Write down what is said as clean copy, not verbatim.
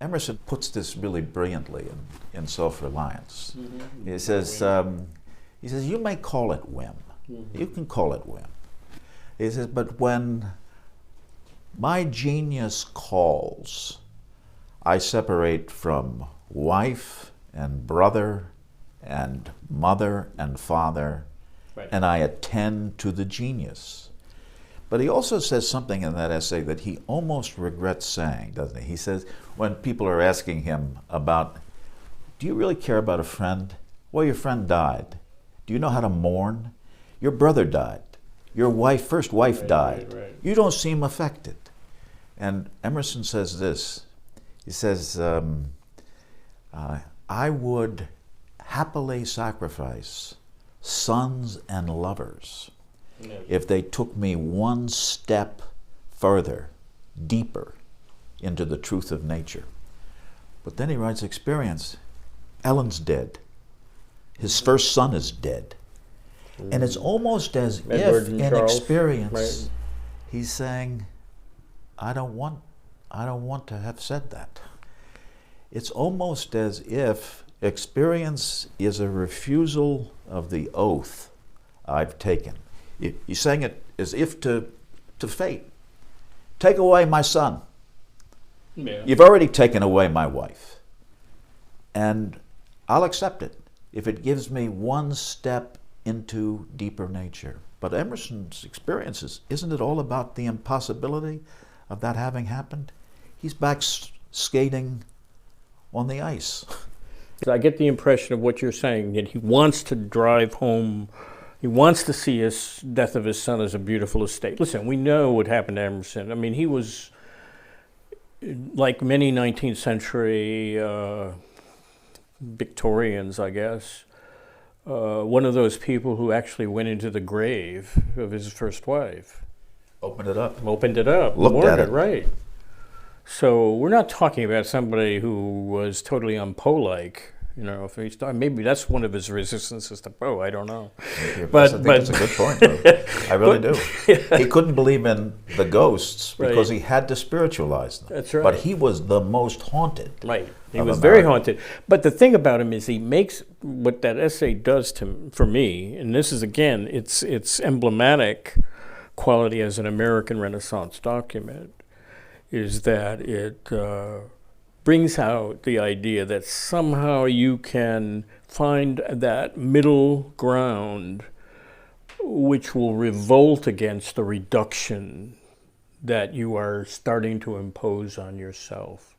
Emerson puts this really brilliantly in Self-Reliance. Mm-hmm. He says, you may call it whim. Mm-hmm. You can call it whim. He says, but when my genius calls, I separate from wife and brother and mother and father, Right. and I attend to the genius. But he also says something in that essay that he almost regrets saying, doesn't he? He says, when people are asking him about, do you really care about a friend? Well, your friend died. Do you know how to mourn? Your brother died. Your first wife died. Right. You don't seem affected. And Emerson says this. He says, I would happily sacrifice sons and lovers if they took me one step further, deeper into the truth of nature. But then he writes experience. Ellen's dead. His first son is dead. And it's almost as Edward if and in Charles, experience, right. he's saying, I don't want to have said that. It's almost as if experience is a refusal of the oath I've taken. He's saying it as if to fate. Take away my son. Yeah. You've already taken away my wife. And I'll accept it if it gives me one step into deeper nature. But Emerson's experiences, isn't it all about the impossibility of that having happened? He's back skating on the ice. I get the impression of what you're saying, that he wants to drive home, he wants to see his death of his son as a beautiful estate. Listen, we know what happened to Emerson. I mean, he was, like many 19th century Victorians, I guess, one of those people who actually went into the grave of his first wife. Opened it up. Looked at it. Right. So we're not talking about somebody who was totally unPoe-like. You know, if he's maybe that's one of his resistances to Poe. I don't know. I think that's a good point, though. I really do. Yeah. He couldn't believe in the ghosts because he had to spiritualize them. That's right. But he was the most haunted. Right. He was very haunted. But the thing about him is he makes what that essay does for me, and this is again, it's emblematic quality as an American Renaissance document, is that it brings out the idea that somehow you can find that middle ground which will revolt against the reduction that you are starting to impose on yourself.